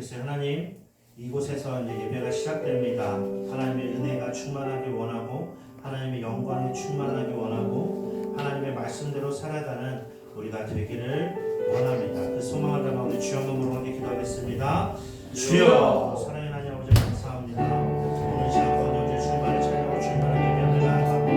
기도하겠어요. 하나님, 이곳에서 이제 예배가 시작됩니다. 하나님의 은혜가 충만하길 원하고 하나님의 영광이 충만하길 원하고 하나님의 말씀대로 살아가는 우리가 되기를 원합니다. 그 소망을 담아 우리 주여 한번 함께 기도하겠습니다. 주여, 사랑의 하나님 아버지 감사합니다. 오늘 시간 가운데 주님만을 찬양하고 주님만을 예배하며 나아갑니다.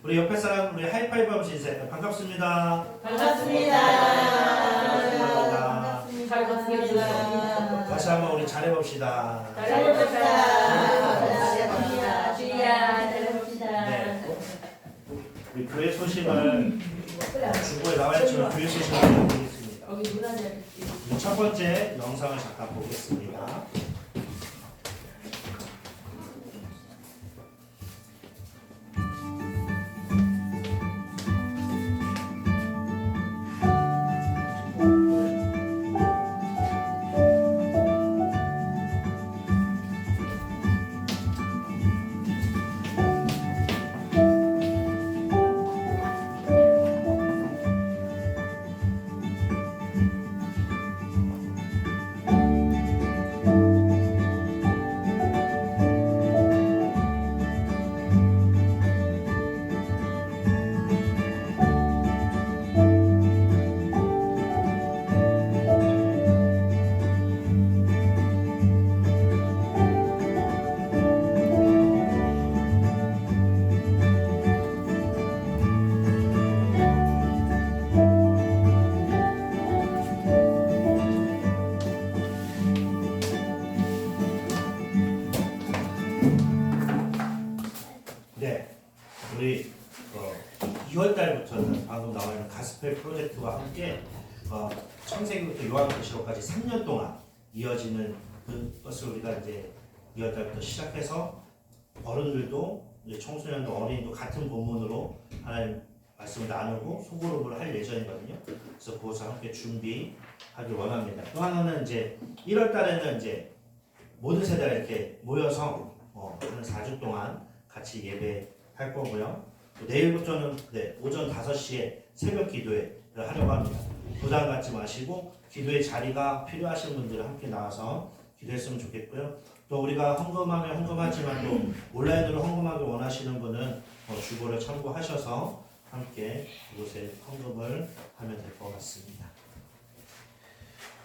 우리 옆에 사람 우리 하이파이브 하면서 인사해요. 반갑습니다. 반갑습니다. 잘 반갑습니다. 다시 한번 우리 잘해봅시다. 잘해봅시다. 주희야, 잘해봅시다. 네. 우리 교회 소식을 주보에 나와 있지만 교회 소식을 알려드리겠습니다. 첫 번째 영상을 잠깐 보겠습니다. 우리 2월 달부터는 방금 나와 있는 가스펠 프로젝트와 함께 창세기부터 요한계시록까지 3년 동안 이어지는 그것을 우리가 이제 2월 달부터 시작해서 어른들도 이제 청소년도 어린이도 같은 본문으로 하나님 말씀을 나누고 소그룹을 할 예정이거든요. 그래서 그것을 함께 준비하길 원합니다. 또 하나는 이제 1월 달에는 이제 모든 세대가 이렇게 모여서 한 4주 동안 같이 예배할 거고요. 내일부터는 오전 5시에 새벽 기도회를 하려고 합니다. 부담 갖지 마시고 기도의 자리가 필요하신 분들은 함께 나와서 기도했으면 좋겠고요. 또 우리가 헌금하면 헌금하지만 또 온라인으로 헌금하기 원하시는 분은 주보를 참고하셔서 함께 그곳에 헌금을 하면 될 것 같습니다.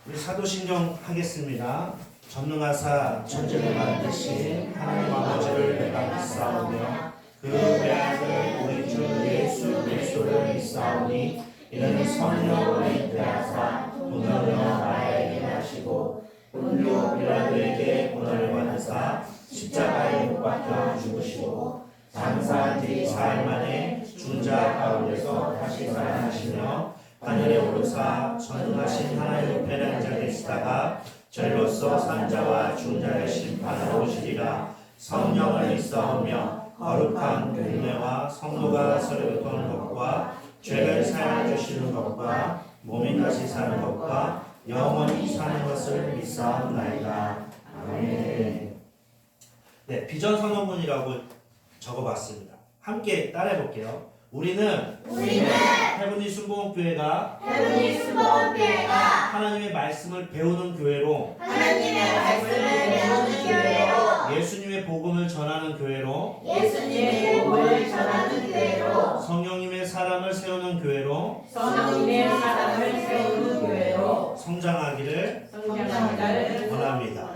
우리 사도신경 하겠습니다. 전능하사 천지를 만드신 하나님 아버지를 내가 믿사오며 그 외아들 우리 주 예수 그리스도를 믿사오니 이는 성령으로 잉태하사 분노여 나에게 하시고 본교 빌라도에게 고난을 받으사 십자가에 못 박혀 죽으시고 장사한 뒤 사흘 만에 중자 가운데서 다시 살아나시며 하늘에 오르사 전능하신 하나님 우편에 앉아 계시다가 절로서 산자와 중자의 심판하러 오시리라. 성령을 믿사오며 거룩한 공회와 성도가 서로 교통하는 것과 죄를 사하여 주시는 것과 몸이 다시 사는 것과 영원히 사는 것을 믿사옵나이다. 아멘. 네, 비전 선언문이라고 적어봤습니다. 함께 따라해 볼게요. 우리는 헤븐리 순복음교회가 하나님의 말씀을 배우는 교회로 예수님의 복음을 전하는 교회로 성령님의 사람을 세우는 교회로 성장하기를 원합니다.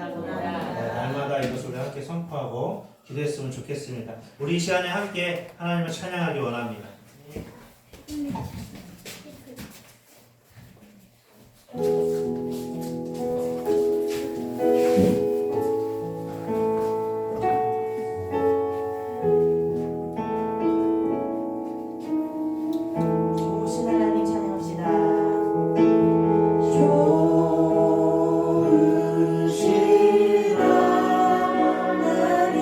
날마다 이것을 우리 함께 선포하고 기도했으면 좋겠습니다. 우리 이 시간에 함께 하나님을 찬양하기 원합니다. 좋으신 하나님 찬양합시다. 좋으신 하나님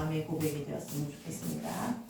마음의 고백이 되었으면 좋겠습니다.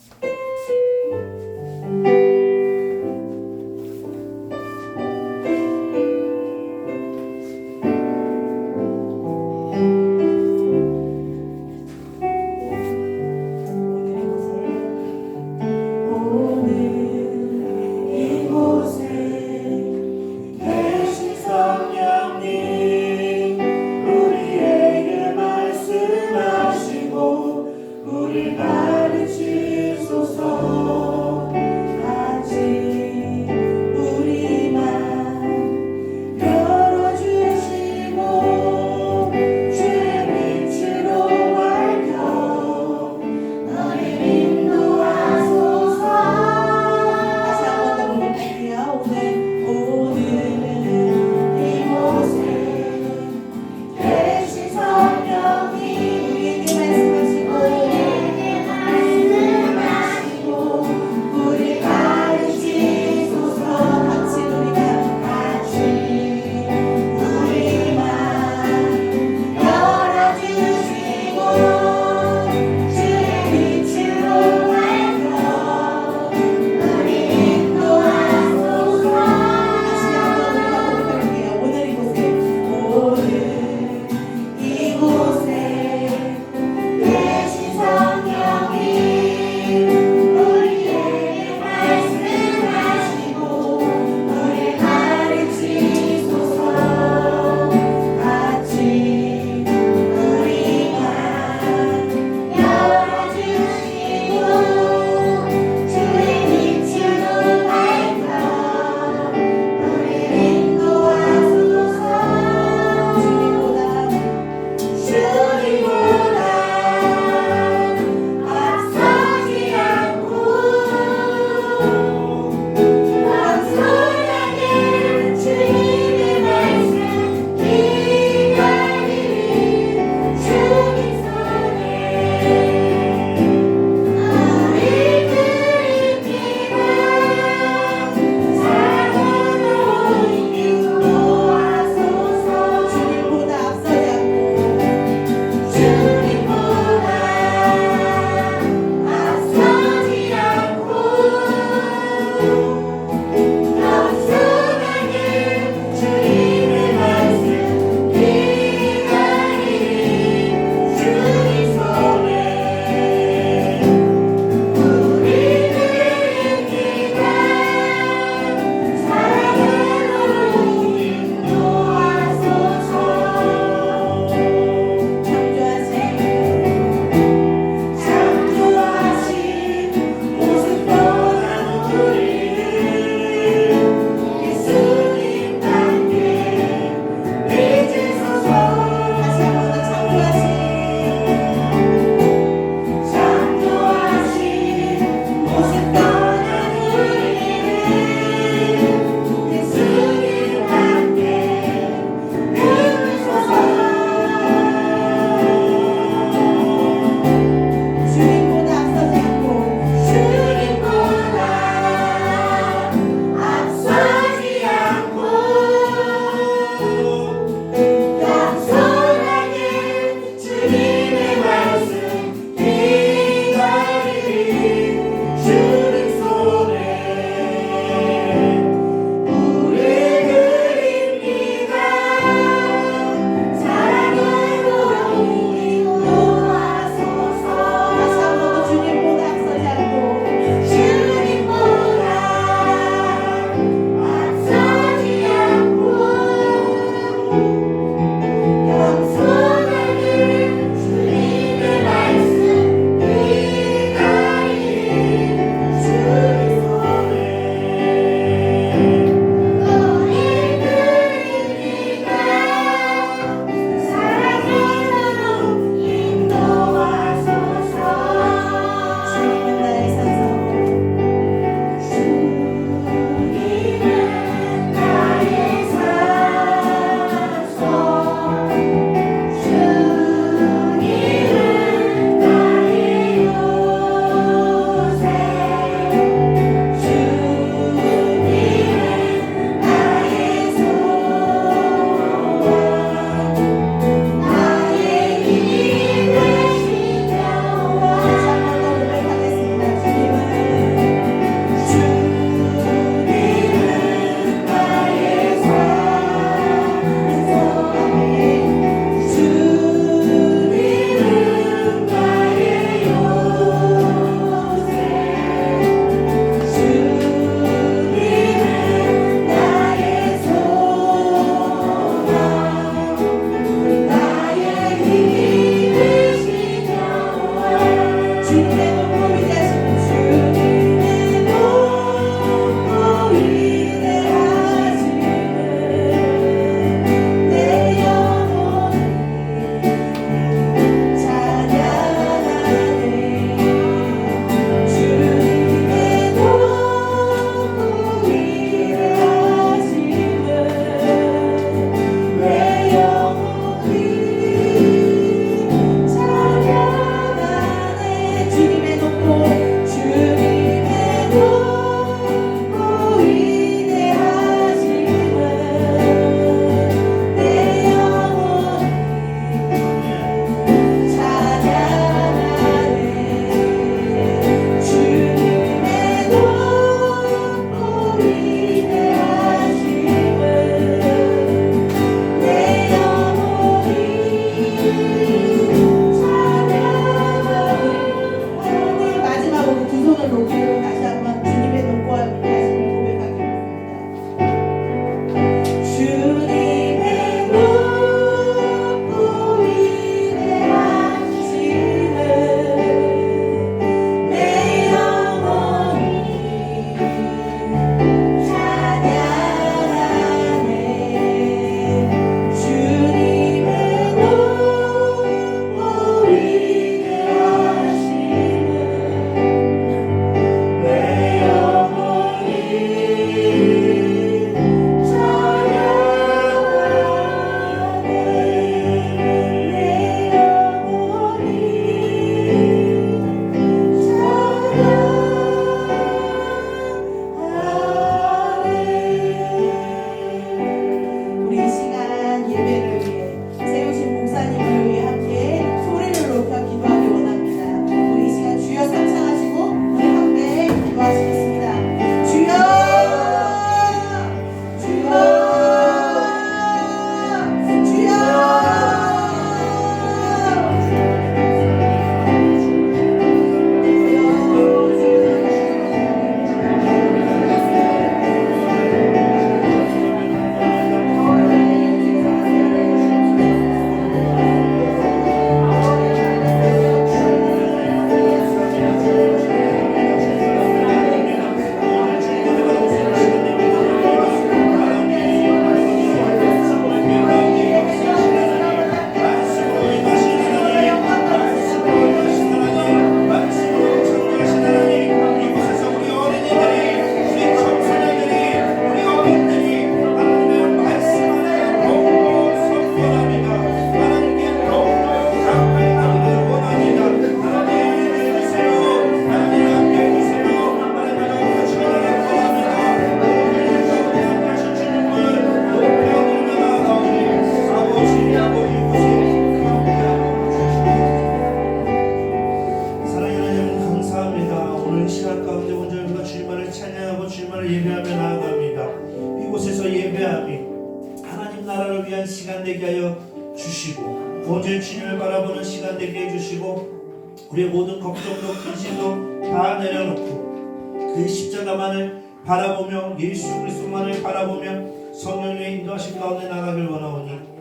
구원주의 주님을 바라보는 시간 되게 해주시고 우리의 모든 걱정도 근심도 다 내려놓고 그 십자가만을 바라보며 예수 그리스도만을 바라보며 성령의 인도하신 가운데 나가길 원하오니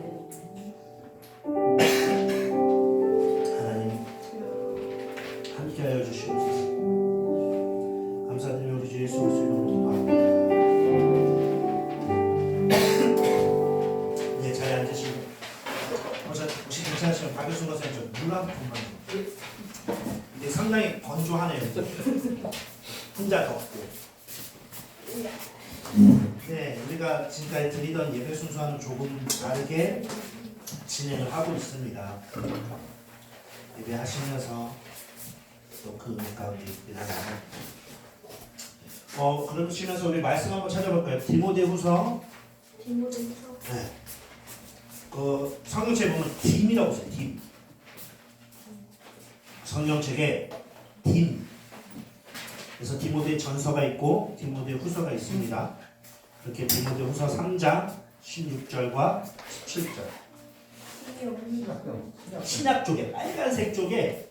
하나님 함께하여 주시옵소서. 감사드리며 우리 주 예수 그리스도 이름으로 기도합니다. 네, 자리에 앉으시고 혹시 괜찮으시면 박효순 선생님 물한 번만 이게 상당히 건조하네요. 혼자 덥고. 네, 우리가 지금까지 드리던 예배 순서와는 조금 다르게 진행을 하고 있습니다. 예배하시면서 또 그 가운데 있습니다. 그러시면서 우리 말씀 한번 찾아볼까요? 디모데후서. 네. 그 성경책에 보면 딤이라고 써요. 딤. 성경책에 딤. 그래서 디모데 전서가 있고 디모데 후서가 있습니다. 이렇게 디모데 후서 3장 16절과 17절. 신약 쪽에 빨간색 쪽에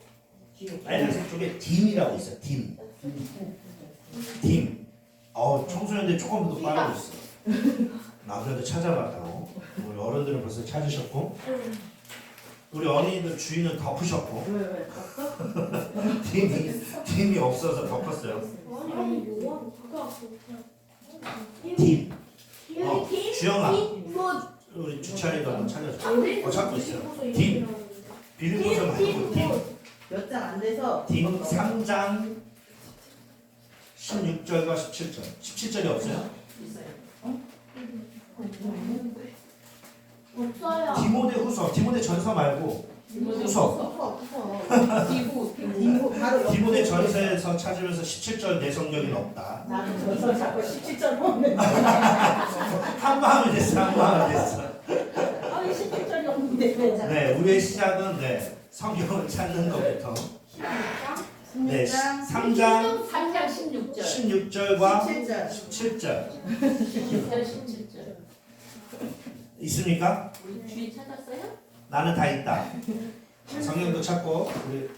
딤이라고 있어요. 딤. 청소년들 조금 더 빠르고 있어. 나 그래도 찾아봤다고. 우리 어른들은 벌써 찾으셨고, 우리 어린이들 주인은 덮으셨고. 왜 갔어? 딤이 없어서 덮었어요. 아니 요한 딤. 주영아, 우리 주차에도 한번 찾아줘. 찾고 있어요. 딤. 빌립보서 말고 딤. 몇 장 안 돼서 딤 3장 16절과 17절. 17절이 없어요? 없어요. 디모데 후서, 디모데 전서 말고 후서. 디모 바로 디모데 전서에서 찾으면서 17절 내 성경에는 없다. 나는 전서 자꾸 17절 없는데 한마음이 됐어, 한마음이 됐어. 아니 17절이 없는데 네, 우리의 시작은 성경을 찾는 것부터. 네, 3장 16절과 17절. 있습니까? 주인 찾았어요? 나는 다 있다. 성경도 찾고 우리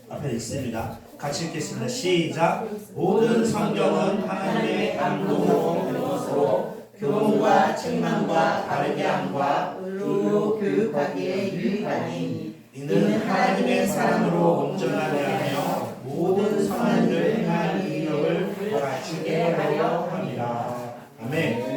앞에 있습니다. 같이 읽겠습니다. 시작. 모든 성경은 하나님의 감동으로 교훈과 책망과 바르게 함과 의로 교육하기에 유익하니 이는 하나님의 사랑으로 온전하게 하며 모든 선한 일을 행할 능력을 갖추게 하려 합니다. 아멘.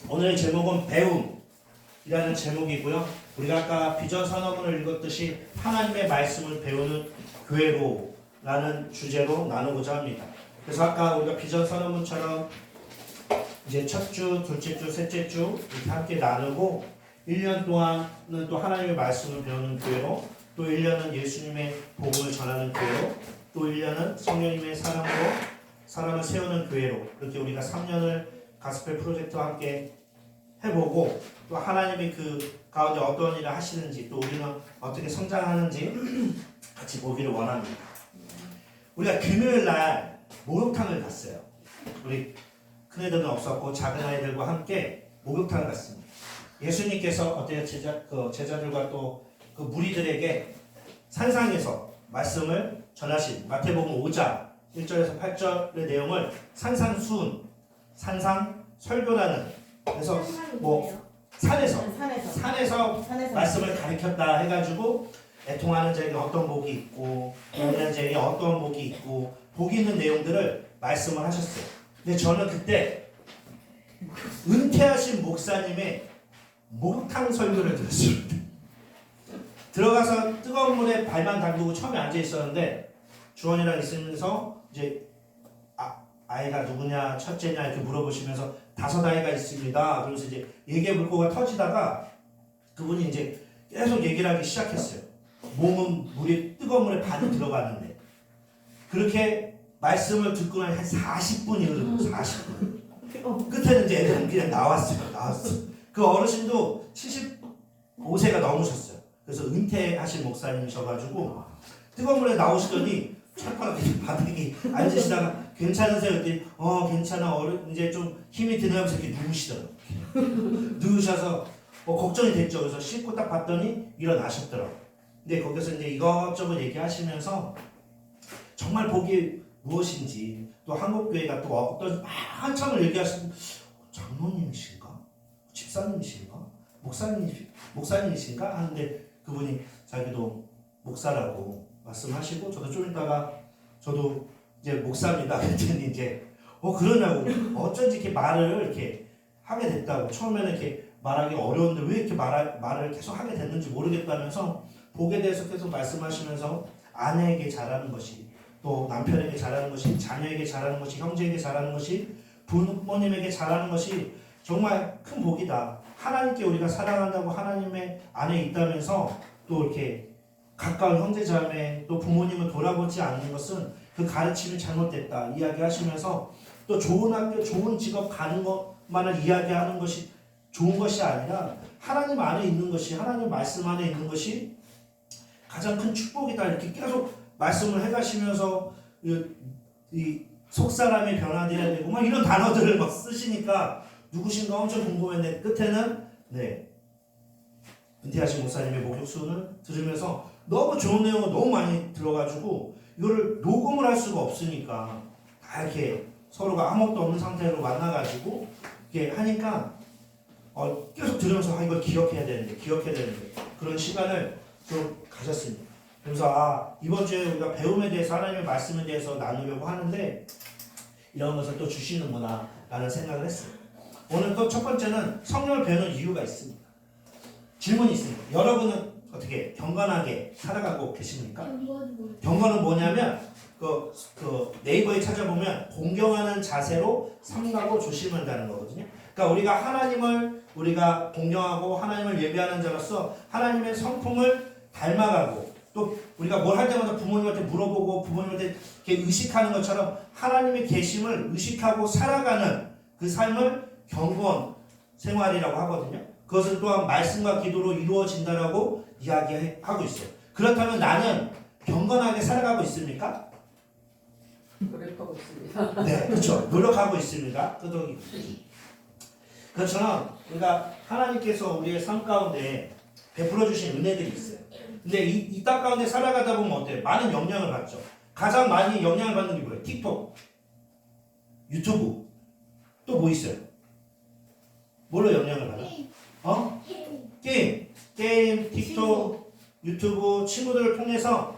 오늘의 제목은 배움이라는 제목이고요. 우리가 아까 비전 선언문을 읽었듯이 하나님의 말씀을 배우는 교회로라는 주제로 나누고자 합니다. 그래서 아까 우리가 비전 선언문처럼 이제 첫 주, 둘째 주, 셋째 주 이렇게 함께 나누고 1년 동안은 또 하나님의 말씀을 배우는 교회로, 또 1년은 예수님의 복음을 전하는 교회로, 또 1년은 성령님의 사랑으로 사람을 세우는 교회로, 이렇게 우리가 3년을 가스펠 프로젝트와 함께 해보고, 또 하나님이 그 가운데 어떤 일을 하시는지, 또 우리는 어떻게 성장하는지 같이 보기를 원합니다. 우리가 금요일 날 목욕탕을 갔어요. 우리 큰애들은 없었고 작은 아이들과 함께 목욕탕을 갔습니다. 예수님께서 어때요? 제자들과 또 그 무리들에게 산상에서 말씀을 전하신 마태복음 5장 1절에서 8절의 내용을 산상수훈, 산상 설교라는, 그래서 뭐 산에서 말씀을 가르쳤다 해가지고 애통하는 자에게 어떤 복이 있고 애통하는 자에게 어떤 복이 있고 복이 있는 내용들을 말씀을 하셨어요. 근데 저는 그때 은퇴하신 목사님의 목욕탕 설교를 들었습니다. 들어가서 뜨거운 물에 발만 담그고 처음에 앉아 있었는데 주원이랑 있으면서 이제 아이가 누구냐, 첫째냐 이렇게 물어보시면서 5 아이가 있습니다. 그러면서 이제 얘기의 물고가 터지다가 그분이 이제 계속 얘기를 하기 시작했어요. 몸은 뜨거운 물에 반이 들어가는데, 그렇게 말씀을 듣고 나니 한 40분이 흐르고 40분. 끝에는 이제 애들은 그냥 나왔어요. 그 어르신도 75세가 넘으셨어요. 그래서 은퇴하신 목사님이셔가지고 뜨거운 물에 나오시더니 철파가 바닥에 앉으시다가 괜찮으세요? 그랬더니 괜찮아, 이제 좀 힘이 드나면서 이렇게 누우시더라고요. 누우셔서 걱정이 됐죠. 그래서 씻고 딱 봤더니 일어나셨더라고요. 근데 거기서 이제 이것저것 얘기하시면서 정말 복이 무엇인지 또 한국교회가 또 어떤 한참을 얘기하시는 장로님이신가? 집사님이신가? 목사님이신가? 하는데 그분이 자기도 목사라고 말씀하시고 저도 좀 이따가 저도 이제 목사입니다. 그랬더니 이제 그러냐고 어쩐지 이렇게 말을 이렇게 하게 됐다고 처음에는 이렇게 말하기 어려운데 왜 이렇게 말을 계속 하게 됐는지 모르겠다면서 복에 대해서 계속 말씀하시면서 아내에게 잘하는 것이 또 남편에게 잘하는 것이 자녀에게 잘하는 것이 형제에게 잘하는 것이 부모님에게 잘하는 것이 정말 큰 복이다. 하나님께 우리가 사랑한다고 하나님의 안에 있다면서 또 이렇게 가까운 형제자매 또 부모님을 돌아보지 않는 것은 그 가르침이 잘못됐다 이야기하시면서 또 좋은 학교 좋은 직업 가는 것만을 이야기하는 것이 좋은 것이 아니라 하나님 안에 있는 것이 하나님 말씀 안에 있는 것이 가장 큰 축복이다 이렇게 계속 말씀을 해가시면서 이 속사람이 변화되어야 되고 막 이런 단어들을 막 쓰시니까 누구신가 엄청 궁금했는데 끝에는 은퇴하신 목사님의 목욕수를 들으면서 너무 좋은 내용을 너무 많이 들어가지고 이거를 녹음을 할 수가 없으니까 다 이렇게 서로가 아무것도 없는 상태로 만나가지고 이렇게 하니까 계속 들으면서 이걸 기억해야 되는데 그런 시간을 좀 가졌습니다. 그래서 이번 주에 우리가 배움에 대해서 하나님의 말씀에 대해서 나누려고 하는데 이런 것을 또 주시는구나 라는 생각을 했어요. 오늘 또 첫 번째는 성령을 배우는 이유가 있습니다. 질문이 있습니다. 여러분은 어떻게 경건하게 살아가고 계십니까? 경건은 뭐냐면 그 네이버에 찾아보면 공경하는 자세로 삼가고 조심한다는 거거든요. 그러니까 우리가 하나님을 우리가 공경하고 하나님을 예배하는 자로서 하나님의 성품을 닮아가고 또 우리가 뭘 할 때마다 부모님한테 물어보고 부모님한테 이렇게 의식하는 것처럼 하나님의 계심을 의식하고 살아가는 그 삶을 경건 생활이라고 하거든요. 그것은 또한 말씀과 기도로 이루어진다라고 이야기하고 있어요. 그렇다면 나는 경건하게 살아가고 있습니까? 노력하고 있습니다. 네, 그렇죠. 노력하고 있습니다. 끄덕이. 그렇죠. 우리가 하나님께서 우리의 삶 가운데 베풀어 주신 은혜들이 있어요. 근데 이 땅 가운데 살아가다 보면 어때요? 많은 영향을 받죠. 가장 많이 영향을 받는 게 뭐예요? 틱톡, 유튜브, 또 뭐 있어요? 뭘로 영향을 받아? 게임, 틱톡, 유튜브, 친구들을 통해서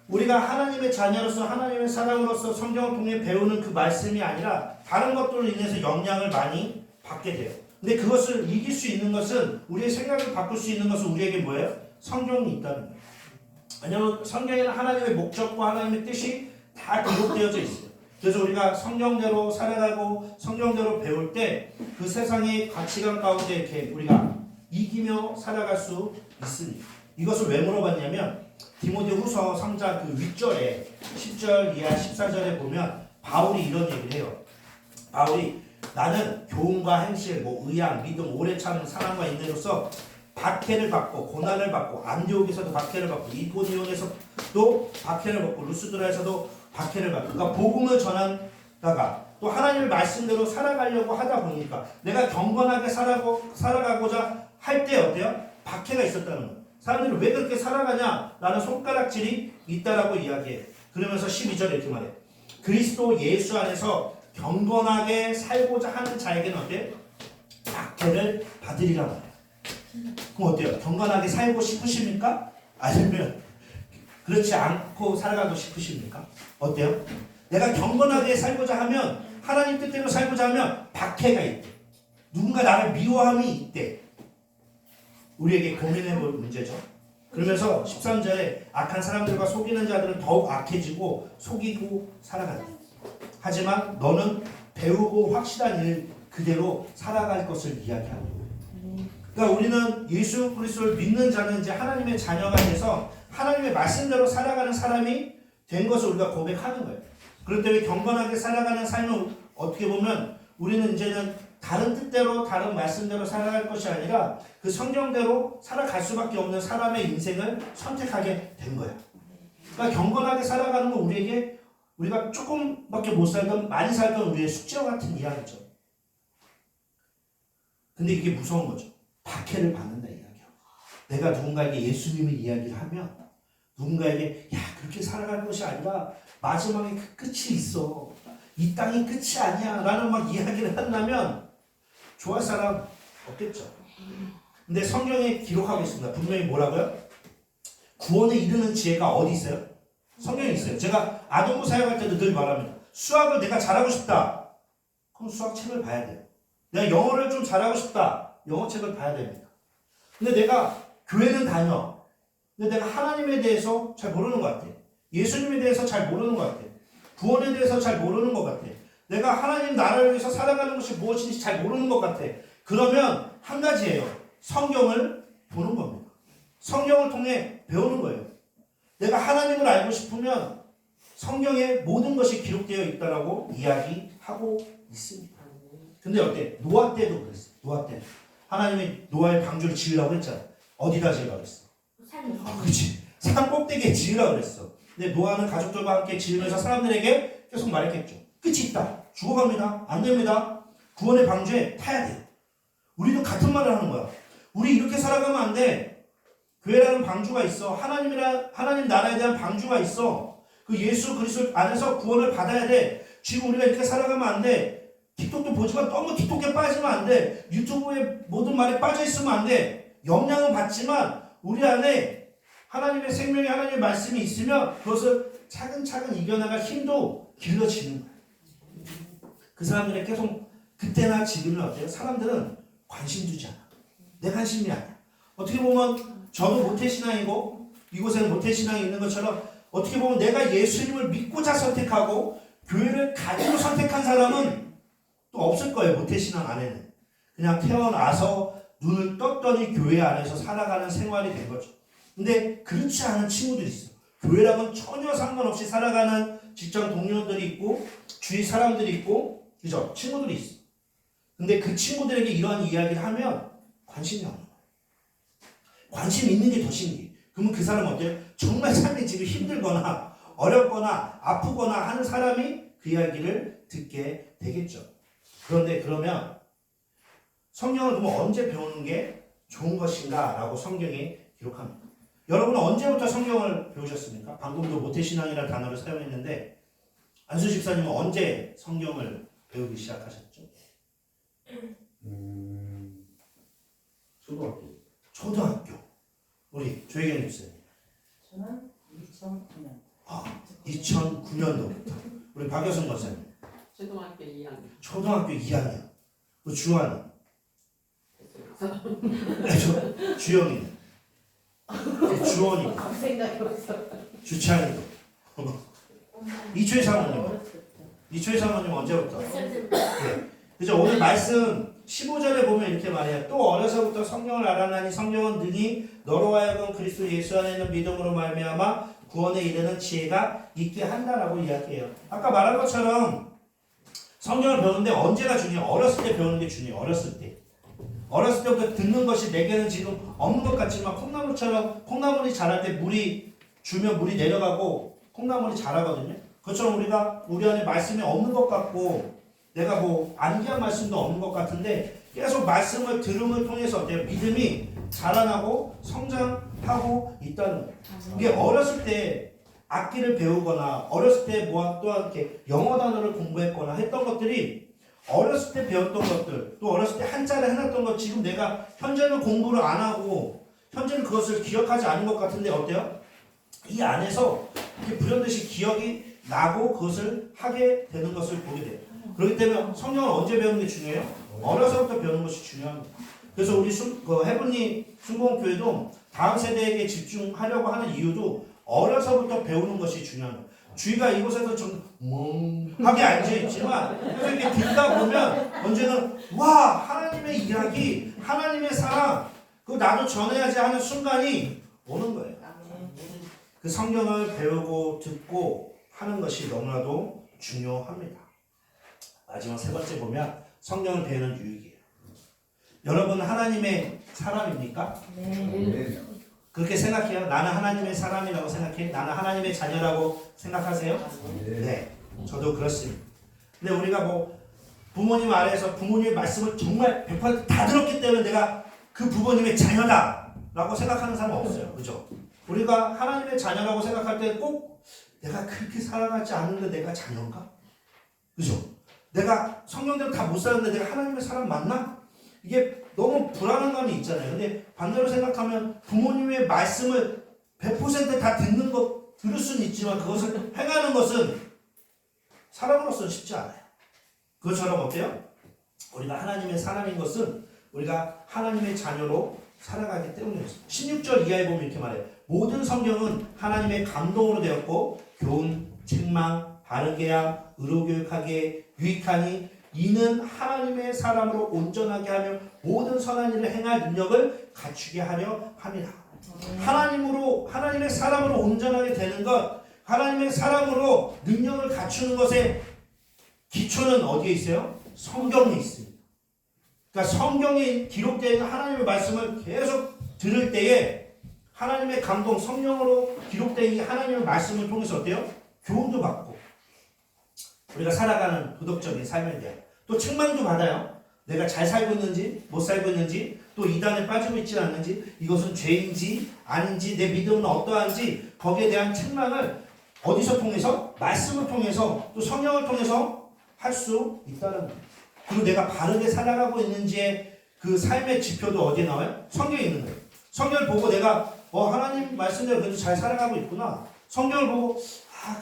우리가 하나님의 자녀로서 하나님의 사랑으로서 성경을 통해 배우는 그 말씀이 아니라 다른 것들로 인해서 영향을 많이 받게 돼요. 근데 그것을 이길 수 있는 것은 우리의 생각을 바꿀 수 있는 것은 우리에게 뭐예요? 성경이 있다는 거예요. 왜냐하면 성경에는 하나님의 목적과 하나님의 뜻이 다 기록되어져 있어요. 그래서 우리가 성경대로 살아가고 성경대로 배울 때 그 세상의 가치관 가운데 이렇게 우리가 이기며 살아갈 수 있습니다. 이것을 왜 물어봤냐면 디모데후서 3장 그 윗절에 10절 이하 14절에 보면 바울이 이런 얘기를 해요. 바울이 나는 교훈과 행실, 의향, 믿음, 오래 참는 사랑과 인내로서 박해를 받고 고난을 받고 안디옥에서도 박해를 받고 이고니온에서도 박해를 받고 루스드라에서도 박해를 받고 그러니까 복음을 전하다가 또 하나님의 말씀대로 살아가려고 하다 보니까 내가 경건하게 살아가고자 할 때 어때요? 박해가 있었다는 거예요. 사람들이 왜 그렇게 살아가냐라는 손가락질이 있다라고 이야기해요. 그러면서 12절에 이렇게 말해요. 그리스도 예수 안에서 경건하게 살고자 하는 자에게는 어때요? 박해를 받으리라 말해요. 그럼 어때요? 경건하게 살고 싶으십니까? 아니면 그렇지 않고 살아가고 싶으십니까? 어때요? 내가 경건하게 살고자 하면 하나님 뜻대로 살고자 하면 박해가 있대. 누군가 나를 미워함이 있대. 우리에게 고민해볼 문제죠. 그러면서 13절에 악한 사람들과 속이는 자들은 더욱 악해지고 속이고 살아간다. 하지만 너는 배우고 확실한 일 그대로 살아갈 것을 이야기하는 거예요. 그러니까 우리는 예수 그리스도를 믿는 자는 이제 하나님의 자녀가 돼서 하나님의 말씀대로 살아가는 사람이 된 것을 우리가 고백하는 거예요. 그럴 때 경건하게 살아가는 삶을 어떻게 보면 우리는 이제는 다른 뜻대로 다른 말씀대로 살아갈 것이 아니라 그 성경대로 살아갈 수밖에 없는 사람의 인생을 선택하게 된 거야. 그러니까 경건하게 살아가는 건 우리에게 우리가 조금밖에 못 살던 많이 살던 우리의 숙제와 같은 이야기죠. 근데 이게 무서운 거죠. 박해를 받는다 이야기야. 내가 누군가에게 예수님의 이야기를 하면 누군가에게 야 그렇게 살아갈 것이 아니라 마지막에 그 끝이 있어. 이 땅이 끝이 아니야 라는 막 이야기를 한다면 좋아할 사람 없겠죠. 근데 성경에 기록하고 있습니다. 분명히 뭐라고요? 구원에 이르는 지혜가 어디 있어요? 성경에 있어요. 제가 아동부 사역할 때도 늘 말합니다. 수학을 내가 잘하고 싶다. 그럼 수학책을 봐야 돼요. 내가 영어를 좀 잘하고 싶다. 영어책을 봐야 됩니다. 근데 내가 교회는 다녀. 근데 내가 하나님에 대해서 잘 모르는 것 같아. 예수님에 대해서 잘 모르는 것 같아. 구원에 대해서 잘 모르는 것 같아. 내가 하나님 나라를 위해서 살아가는 것이 무엇인지 잘 모르는 것 같아. 그러면 한 가지예요. 성경을 보는 겁니다. 성경을 통해 배우는 거예요. 내가 하나님을 알고 싶으면 성경에 모든 것이 기록되어 있다라고 이야기하고 있습니다. 근데 어때? 노아 때도 그랬어요. 노아 때. 하나님이 노아의 방주를 지으라고 했잖아. 어디다 지으라고 했어? 산. 그렇지. 산 꼭대기에 지으라고 그랬어. 근데 노아는 가족들과 함께 지으면서 사람들에게 계속 말했겠죠. 끝이 있다. 죽어갑니다. 안 됩니다. 구원의 방주에 타야 돼요. 우리도 같은 말을 하는 거야. 우리 이렇게 살아가면 안 돼. 교회라는 방주가 있어. 하나님 나라에 대한 방주가 있어. 그 예수 그리스도 안에서 구원을 받아야 돼. 지금 우리가 이렇게 살아가면 안 돼. 틱톡도 보지만 너무 틱톡에 빠지면 안 돼. 유튜브에 모든 말에 빠져 있으면 안 돼. 영향은 받지만 우리 안에 하나님의 생명이 하나님의 말씀이 있으면 그것을 차근차근 이겨나갈 힘도 길러지는 거예요. 그 사람들이 계속 그때나 지금은 어때요? 사람들은 관심 두지 않아. 내 관심이 아니야. 어떻게 보면 저도 모태신앙이고 이곳에는 모태신앙이 있는 것처럼 어떻게 보면 내가 예수님을 믿고자 선택하고 교회를 가지고 선택한 사람은 또 없을 거예요. 모태신앙 안에는. 그냥 태어나서 눈을 떴더니 교회 안에서 살아가는 생활이 된 거죠. 근데 그렇지 않은 친구들이 있어. 교회랑은 전혀 상관없이 살아가는 직장 동료들이 있고 주위 사람들이 있고 그죠? 친구들이 있어. 근데 그 친구들에게 이러한 이야기를 하면 관심이 없는 거예요. 관심 있는 게 더 신기해. 그러면 그 사람은 어때요? 정말 삶이 지금 힘들거나 어렵거나 아프거나 하는 사람이 그 이야기를 듣게 되겠죠. 그런데 그러면 성경을 그러면 언제 배우는 게 좋은 것인가? 라고 성경이 기록합니다. 여러분은 언제부터 성경을 배우셨습니까? 방금도 모태신앙이라는 단어를 사용했는데 안수 집사님은 언제 성경을 배우기 시작하셨죠? 초등학교. 우리 조혜경 집사님. 저는 2009년. 2009년도부터. 우리 박여순 권사님. 초등학교 2학년. 초등학교 2학년. 그 주환이. 주영이는. 주원이. 생각이 없어. 주찬이도. 이초희 사모님. 이초희 사모님 언제부터? 네. 그죠? 오늘 말씀 15절에 보면 이렇게 말해요. 또 어려서부터 성경을 알아나니 성경은 능히 너로 하여금 그리스도 예수 안에 있는 믿음으로 말미암아 구원에 이르는 지혜가 있게 한다라고 이야기해요. 아까 말한 것처럼 성경을 배우는데 언제가 중요해요? 어렸을 때 배우는 게 중요해요. 어렸을 때. 어렸을 때부터 듣는 것이 내게는 지금 없는 것 같지만 콩나물처럼 콩나물이 자랄 때 물이 주면 물이 내려가고 콩나물이 자라거든요. 그것처럼 우리 안에 말씀이 없는 것 같고 내가 뭐 안기한 말씀도 없는 것 같은데 계속 말씀을 들음을 통해서 내 믿음이 자라나고 성장하고 있다는 거예요. 이게 어렸을 때 악기를 배우거나 어렸을 때 또한 이렇게 영어 단어를 공부했거나 했던 것들이 어렸을 때 배웠던 것들 또 어렸을 때 한자를 해놨던 것 지금 내가 현재는 공부를 안 하고 현재는 그것을 기억하지 않은 것 같은데 어때요? 이 안에서 이렇게 불현듯이 기억이 나고 그것을 하게 되는 것을 보게 돼요. 그렇기 때문에 성경을 언제 배우는 게 중요해요? 어려서부터 배우는 것이 중요합니다. 그래서 우리 해븐리 순복음교회도 다음 세대에게 집중하려고 하는 이유도 어려서부터 배우는 것이 중요합니다. 주위가 이곳에서 좀 멍하게 앉아있지만 그래서 이렇게 듣다 보면 언제는 와 하나님의 이야기 하나님의 사랑 그거 나도 전해야지 하는 순간이 오는 거예요. 그 성경을 배우고 듣고 하는 것이 너무나도 중요합니다. 마지막 세 번째 보면 성경을 배우는 유익이에요. 여러분 하나님의 사람입니까? 네. 그렇게 생각해요? 나는 하나님의 사람이라고 생각해? 나는 하나님의 자녀라고 생각하세요? 네. 저도 그렇습니다. 근데 우리가 뭐 부모님 아래에서 부모님의 말씀을 정말 100% 다 들었기 때문에 내가 그 부모님의 자녀다라고 생각하는 사람은 없어요. 그죠? 우리가 하나님의 자녀라고 생각할 때 꼭 내가 그렇게 살아가지 않는데 내가 자녀인가? 그죠? 내가 성경대로 다 못 사는데 내가 하나님의 사람 맞나? 이게 너무 불안한 감이 있잖아요. 근데 반대로 생각하면 부모님의 말씀을 100% 듣는 것, 들을 수는 있지만 그것을 행하는 것은 사람으로서는 쉽지 않아요. 그것처럼 어때요? 우리가 하나님의 사람인 것은 우리가 하나님의 자녀로 살아가기 때문이었어요. 16절 이하에 보면 이렇게 말해요. 모든 성경은 하나님의 감동으로 되었고 교훈, 책망, 바르게 함, 의로교육하기에 유익하니 이는 하나님의 사람으로 온전하게 하며 모든 선한 일을 행할 능력을 갖추게 하려 함이라. 하나님의 사람으로 온전하게 되는 것, 하나님의 사람으로 능력을 갖추는 것의 기초는 어디에 있어요? 성경에 있습니다. 그러니까 성경에 기록되어 있는 하나님의 말씀을 계속 들을 때에 하나님의 감동, 성령으로 기록되어 있는 하나님의 말씀을 통해서 어때요? 교훈도 받고 우리가 살아가는 도덕적인 삶에 대한 또 책망도 받아요. 내가 잘 살고 있는지 못 살고 있는지 또 이단에 빠지고 있지 않는지 이것은 죄인지 아닌지 내 믿음은 어떠한지 거기에 대한 책망을 어디서 통해서? 말씀을 통해서 또 성령을 통해서 할 수 있다는 거예요. 그리고 내가 바르게 살아가고 있는지의 그 삶의 지표도 어디에 나와요? 성경에 있는 거예요. 성경을 보고 내가 하나님 말씀대로 그래도 잘 살아가고 있구나. 성경을 보고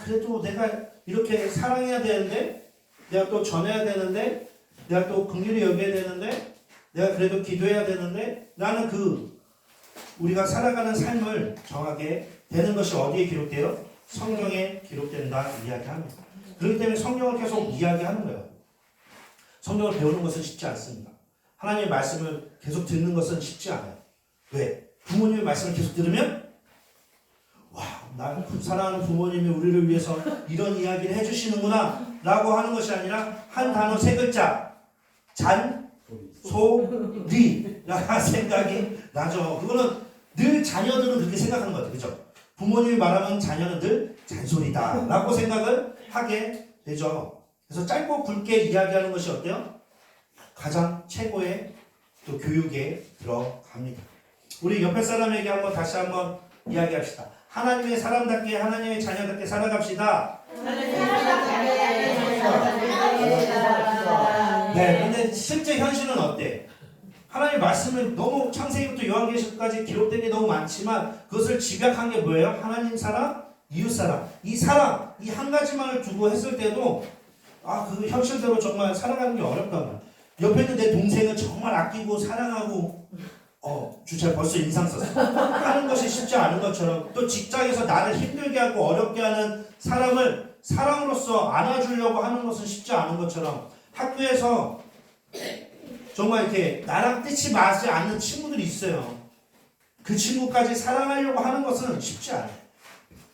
그래도 내가 이렇게 사랑해야 되는데 내가 또 전해야 되는데 내가 또 긍휼히 여겨야 되는데 내가 그래도 기도해야 되는데 나는 우리가 살아가는 삶을 정하게 되는 것이 어디에 기록돼요? 성경에 기록된다 이야기합니다. 그렇기 때문에 성경을 계속 이야기하는 거예요. 성경을 배우는 것은 쉽지 않습니다. 하나님의 말씀을 계속 듣는 것은 쉽지 않아요. 왜? 부모님의 말씀을 계속 들으면 나는 사랑하는 부모님이 우리를 위해서 이런 이야기를 해주시는구나 라고 하는 것이 아니라 한 단어 세 글자 잔소리라는 생각이 나죠. 그거는 늘 자녀들은 그렇게 생각하는 것 같아요. 그죠? 부모님이 말하면 자녀는 늘 잔소리다 라고 생각을 하게 되죠. 그래서 짧고 굵게 이야기하는 것이 어때요? 가장 최고의 또 교육에 들어갑니다. 우리 옆에 사람에게 다시 한번 이야기합시다. 하나님의 사람답게 하나님의 자녀답게 살아갑시다. 네, 근데 실제 현실은 어때? 하나님의 말씀은 너무 창세기부터 요한계시록까지 기록된 게 너무 많지만 그것을 집약한 게 뭐예요? 하나님 사랑, 이웃 사랑. 이 사랑, 이 한 가지만을 두고 했을 때도 그 현실대로 정말 살아가는 게 어렵단 말이야. 옆에 있는 내 동생은 정말 아끼고 사랑하고 주차 벌써 인상 썼어. 하는 것이 쉽지 않은 것처럼 또 직장에서 나를 힘들게 하고 어렵게 하는 사람을 사랑으로서 안아주려고 하는 것은 쉽지 않은 것처럼 학교에서 정말 이렇게 나랑 뜻이 맞지 않는 친구들이 있어요. 그 친구까지 사랑하려고 하는 것은 쉽지 않아요.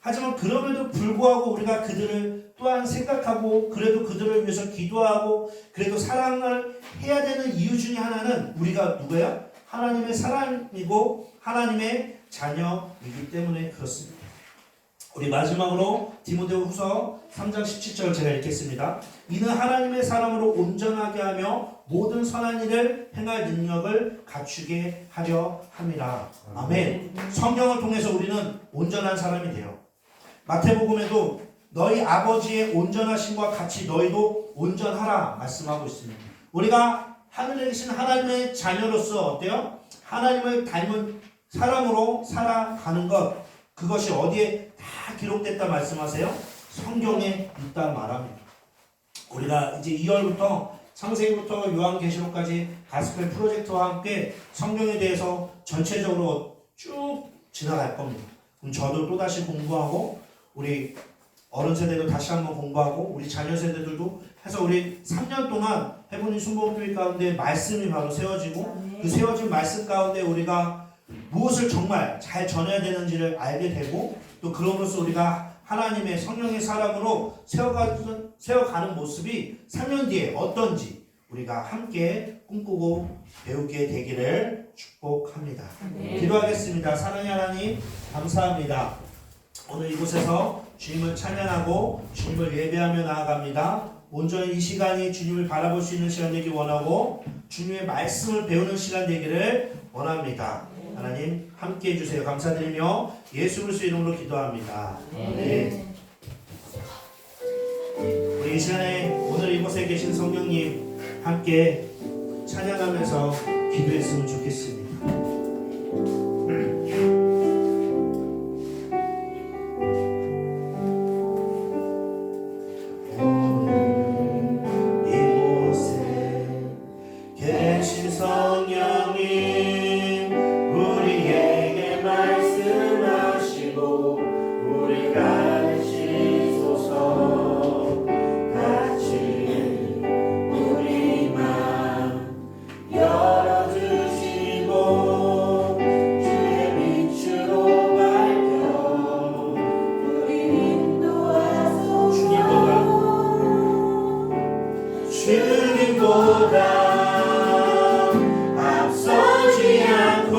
하지만 그럼에도 불구하고 우리가 그들을 또한 생각하고 그래도 그들을 위해서 기도하고 그래도 사랑을 해야 되는 이유 중에 하나는 우리가 누구예요? 하나님의 사람이고 하나님의 자녀이기 때문에 그렇습니다. 우리 마지막으로 디모데후서 3장 17절 제가 읽겠습니다. 이는 하나님의 사람으로 온전하게 하며 모든 선한 일을 행할 능력을 갖추게 하려 함이라. 아멘. 성경을 통해서 우리는 온전한 사람이 돼요. 마태복음에도 너희 아버지의 온전하심과 같이 너희도 온전하라 말씀하고 있습니다. 우리가 하늘에 계신 하나님의 자녀로서 어때요? 하나님을 닮은 사람으로 살아가는 것, 그것이 어디에 다 기록됐다 말씀하세요? 성경에 있다 말합니다. 우리가 이제 2월부터 창세기부터 요한계시록까지 가스펠 프로젝트와 함께 성경에 대해서 전체적으로 쭉 지나갈 겁니다. 그럼 저도 또다시 공부하고 우리 어른 세대도 다시 한번 공부하고 우리 자녀 세대들도 해서 우리 3년 동안 해보니 순복음교회 가운데 말씀이 바로 세워지고 그 세워진 말씀 가운데 우리가 무엇을 정말 잘 전해야 되는지를 알게 되고 또 그럼으로써 우리가 하나님의 성령의 사람으로 세워가는 모습이 3년 뒤에 어떤지 우리가 함께 꿈꾸고 배우게 되기를 축복합니다. 기도하겠습니다. 사랑의 하나님 감사합니다. 오늘 이곳에서 주님을 찬양하고 주님을 예배하며 나아갑니다. 온전히 이 시간이 주님을 바라볼 수 있는 시간 되기 원하고 주님의 말씀을 배우는 시간 되기를 원합니다. 하나님 함께 해주세요. 감사드리며 예수 그리스도 이름으로 기도합니다. 네. 우리 이 시간에 오늘 이곳에 계신 성령님 함께 찬양하면서 기도했으면 좋겠습니다. 계신 성령님 우리에게 말씀하시고 우리 가르치소서. 같이 우리 맘 열어주시고 주의 빛으로 밝혀 우리 인도하소서. 주님보다 앞서지 않고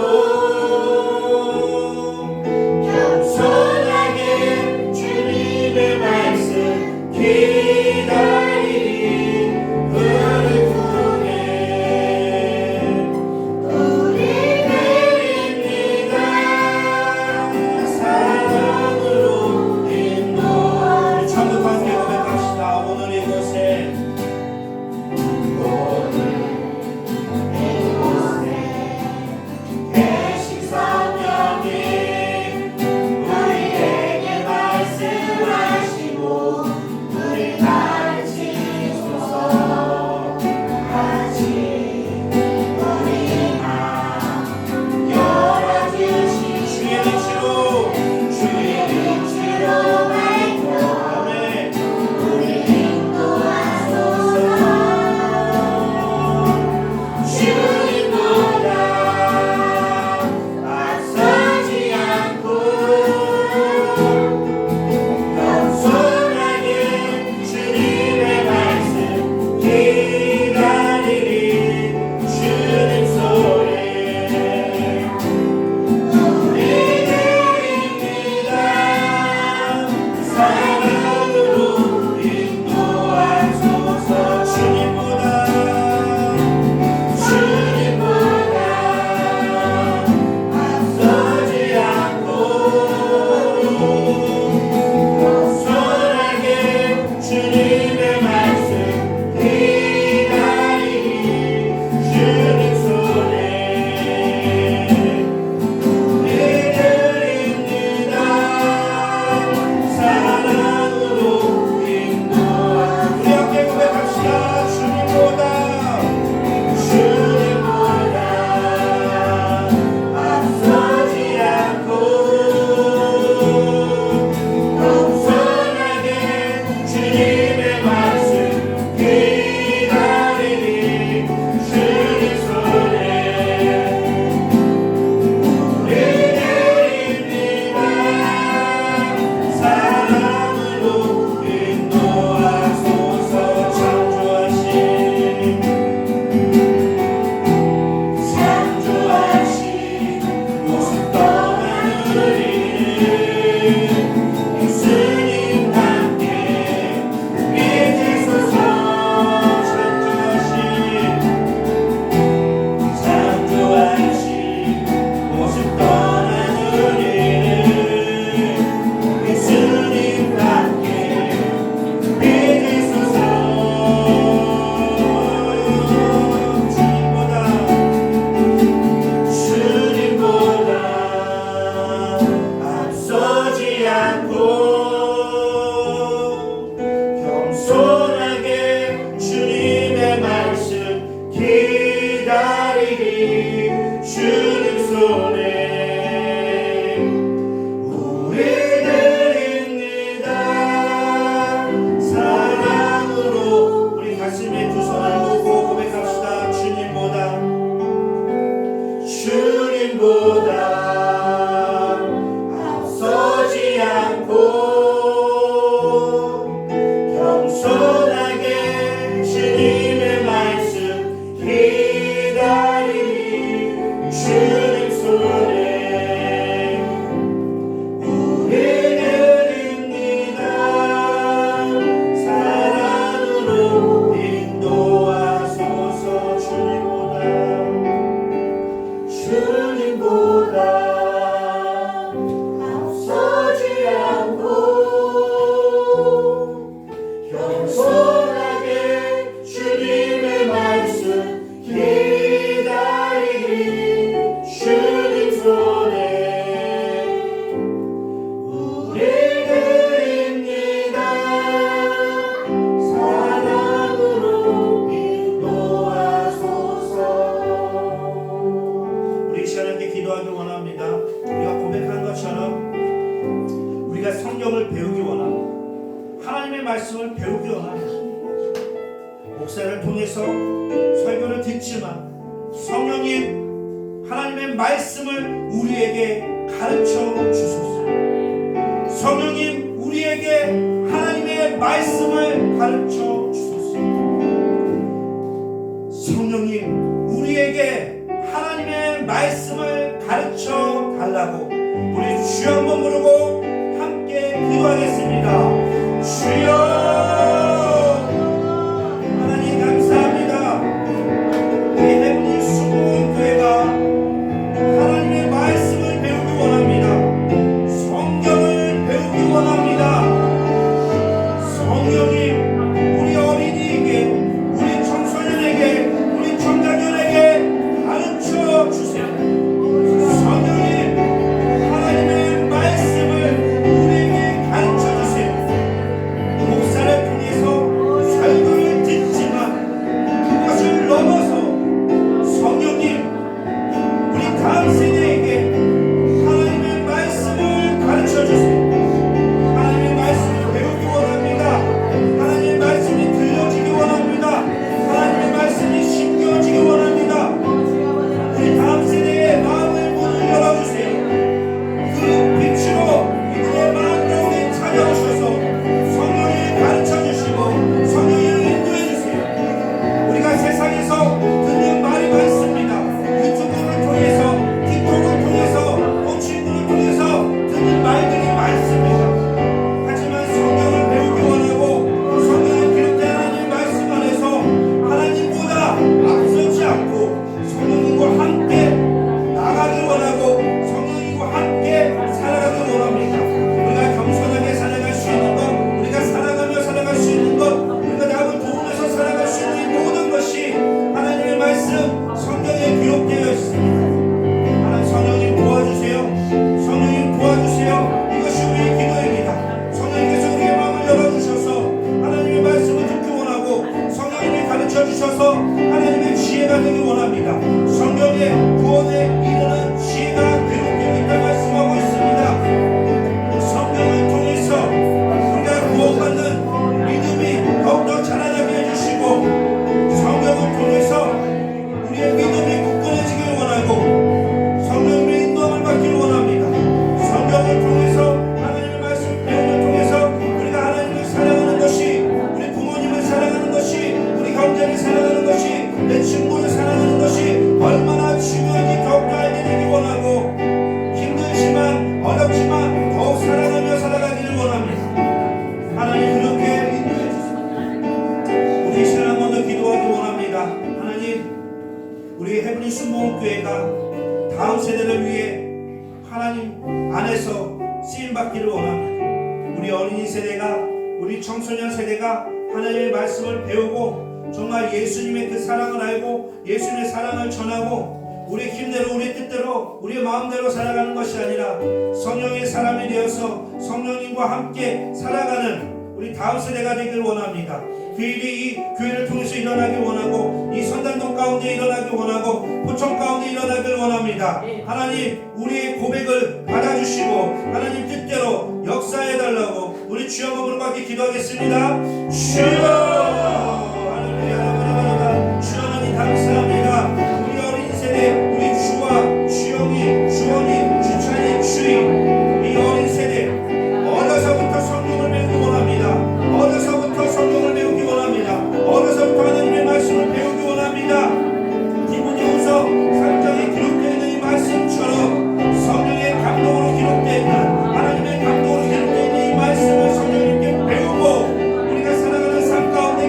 겸손하게 주님의 말씀 기다리리. 그를 통해 우리 드립니다. 사랑으로 인도하리. 처음부터 함께 고백합시다. 오늘 이곳에 계신 성령님 우리에게 말씀하시고 우리 말씀을 배우기 원합니다. 목사를 통해서 설교를 듣지만 성령님 하나님의 말씀을 우리에게 가르쳐 주소서. 성령님 우리에게 하나님의 말씀을 가르쳐 주소서. 성령님 우리에게 하나님의 말씀을 가르쳐 달라고 우리 주여 한번 부르고 함께 기도하겠습니다. 주여 하나님 감사합니다. 우리 해븐이 수목교회가 하나님의 말씀을 배우기 원합니다. 성경을 배우기 원합니다. 성령님 우리 어린이에게 우리 청소년에게 우리 청장년에게 가르쳐 주세요. 성령님 하나님의 말씀을 우리에게 가르쳐 주세요. 목사를 통해서 설교를 듣지만 그것을 넘어서 성령님 우리 다음 세대에게 하나님의 말씀을 가르쳐 주세요. 하나님의 말씀을 배우기 원합니다. 하나님의 말씀이 들려지기 원합니다. 하나님의 말씀이 심겨지기 원합니다. 우리 다음 세대의 마음의 문을 열어주세요. 그 빛으로 이들의 마음 가운데 찾아오셔서 성령을 가르쳐 주시고 성령을 인도해 주세요. 우리가 세상에서 듣는 말이 많습니다. 유튜브를 통해서 틱톡을 통해서 또 친구를 통해서 듣는 말들이 많습니다. 하지만 성경을 배우기 원하고 성경에 기록된 하나님의 말씀 안에서 하나님보다 앞서지 않고 성령님과 함께 나가길 원하고 성령님과 함께 살아가길 원합니다. 우리가 겸손하게 살아갈 수 있는 것, 우리가 살아가며 살아갈 수 있는 것, 우리가 남을 도우면서 살아갈 수 있는 이 모든 것이 하나님의 말씀 성경에 기록되어 있습니다. 하나님 성령님 도와주세요. 성령님 도와주세요. 이것이 우리의 기도입니다. 성령님께서 우리의 마음을 열어주셔서 하나님의 말씀을 듣기 원하고 성령님이 가르쳐 주셔서 하나님의 지혜가 되기 원합니다. 성경에 구원에 이르는 지혜가 기록되어 있다고 말씀하고 있습니다. 성경을 통해서 우리가 구원받는 믿음이 더욱더 자라나게 해주시고 성경을 통해서 우리의 믿음이 굳건해지길 원하고 성령님의 인도함을 받기를 원합니다. 성경을 통해서 하나님의 말씀 배움을 통해서 우리가 하나님을 사랑하는 것이 우리 부모님을 사랑하는 것이 우리 형제를 사랑하는 것이 내 친구를 사랑하는 것이 얼마나 중요한지 더욱더 알게 되기 원하고 힘들지만 어렵지만 더욱 사랑하며 살아가기를 원합니다. 하나님 그렇게 인도해 주세요. 우리 신랑 먼저 기도하기 원합니다. 하나님 우리 해븐이 순복음교회가 다음 세대를 위해 하나님 안에서 쓰임받기를 원합니다. 우리 어린이 세대가 우리 청소년 세대가 하나님의 말씀을 배우고 정말 예수님의 그 사랑을 알고 예수님의 사랑을 전하고 우리 힘대로 우리 뜻대로 우리 마음대로 살아가는 것이 아니라 성령의 사람이 되어서 성령님과 함께 살아가는 우리 다음 세대가 되기를 원합니다. 그 일이 이 교회를 통해서 일어나길 원하고 이 선단동 가운데 일어나길 원하고 포천 가운데 일어나길 원합니다. 하나님 우리의 고백을 받아주시고 하나님 뜻대로 역사해달라고 우리 주여 한번 부르고 기도하겠습니다. 주여 주여 하나님 감사합니다. 우리 어린 세대 우리 주와 주영이 주원이 주찬이 주희 이 어린 세대 어려서부터 성경을 배우기 원합니다. 어려서부터 성경을 배우기 원합니다. 어려서부터 하나님의 말씀을 배우기 원합니다. 디모데후서 3장에 기록되어 있는 이 말씀처럼 성령의 감동으로 기록되어 있는 하나님의 감동으로 기록되어 있는 이 말씀을 성령님께 배우고 우리가 살아가는 삶 가운데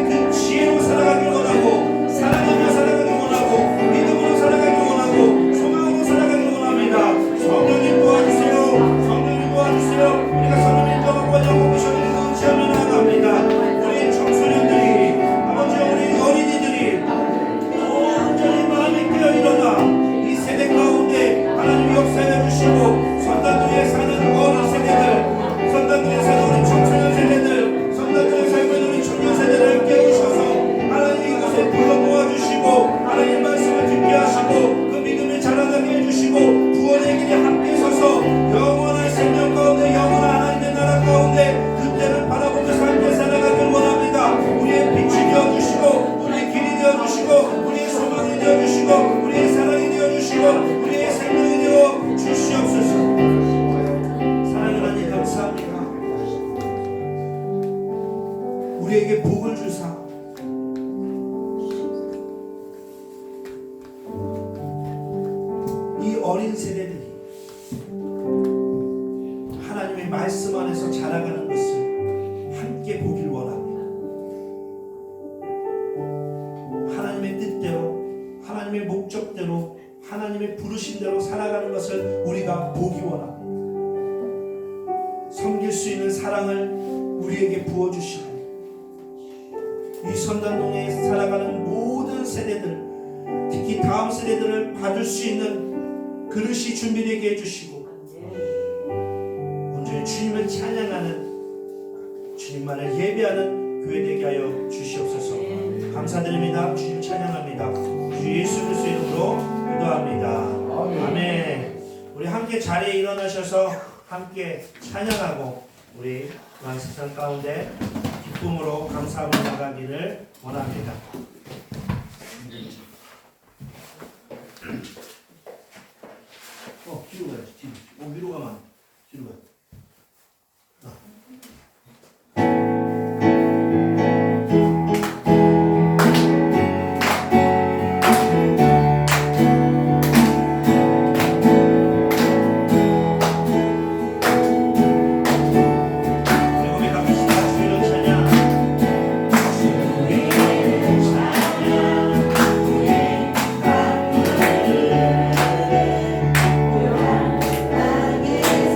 우리에게 복을 주사 이 어린 세대들이 하나님의 말씀 안에서 자라가는 것을 함께 보길 원합니다. 하나님의 뜻대로, 하나님의 목적대로, 하나님의 부르심대로 살아가는 것을 우리가 보기 원합니다. 섬길 수 있는 사랑을 우리에게 부어주시고 이 선단동에 살아가는 모든 세대들, 특히 다음 세대들을 받을 수 있는 그릇이 준비되게 해주시고 온전히 주님을 찬양하는, 주님만을 예배하는 교회 되게 하여 주시옵소서. 감사드립니다. 주님 찬양합니다. 주 예수 그리스도의 이름으로 기도합니다. 아멘. 우리 함께 자리에 일어나셔서 함께 찬양하고 우리 또한 세상 가운데 기쁨으로 감사하며 나가기를 원합니다. 뒤로 가야지. 뒤로. 위로 가면 안 돼. 뒤로 가. 내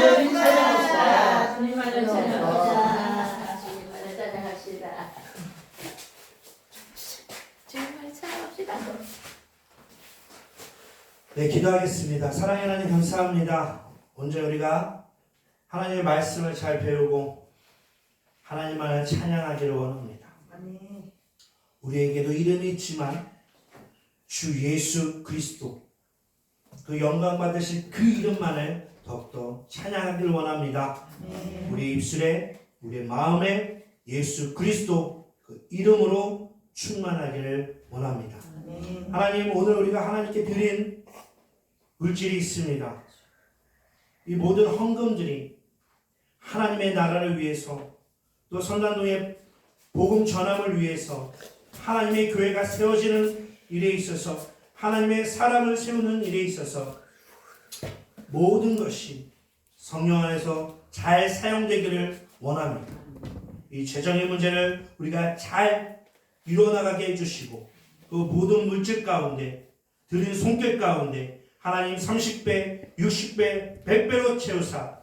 주님만을 찬양합시다. 주님만을 찬양합시다. 주님만을 찬양합시다. 주님만을 찬양합시다. 네, 기도하겠습니다. 사랑의 하나님 감사합니다. 오늘 우리가 하나님의 말씀을 잘 배우고 하나님만을 찬양하기를 원합니다. 아멘. 우리에게도 이름이 있지만 주 예수 그리스도 그 영광 받으실 그 이름만을 더욱더 찬양하기를 원합니다. 아멘. 우리 입술에 우리의 마음에 예수 그리스도 그 이름으로 충만하기를 원합니다. 아멘. 하나님, 오늘 우리가 하나님께 드린 물질이 있습니다. 이 모든 헌금들이 하나님의 나라를 위해서 또 선단동의 복음 전함을 위해서 하나님의 교회가 세워지는 일에 있어서 하나님의 사람을 세우는 일에 있어서 모든 것이 성령 안에서 잘 사용되기를 원합니다. 이 재정의 문제를 우리가 잘 이루어나가게 해주시고 그 모든 물질 가운데 드린 손길 가운데 하나님 30배, 60배, 100배로 채우사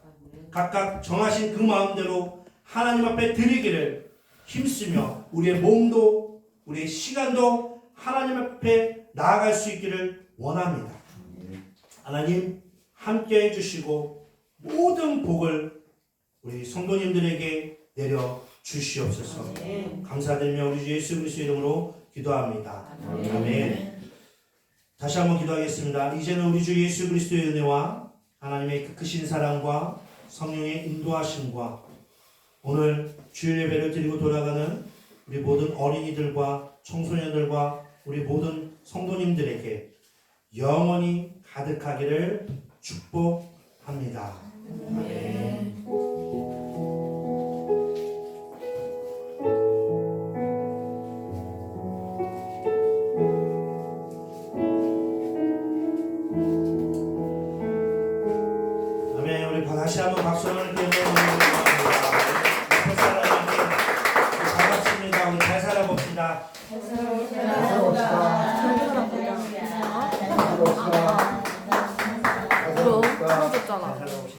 각각 정하신 그 마음대로 하나님 앞에 드리기를 힘쓰며 우리의 몸도 우리의 시간도 하나님 앞에 나아갈 수 있기를 원합니다. 하나님 함께 해주시고 모든 복을 우리 성도님들에게 내려 주시옵소서. 감사드리며 우리 주 예수 그리스도 이름으로 기도합니다. 아멘. 다시 한번 기도하겠습니다. 이제는 우리 주 예수 그리스도의 은혜와 하나님의 그 크신 사랑과 성령의 인도하심과 오늘 주일 예배를 드리고 돌아가는 우리 모든 어린이들과 청소년들과 우리 모든 성도님들에게 영원히 가득하기를 축복합니다. 아멘.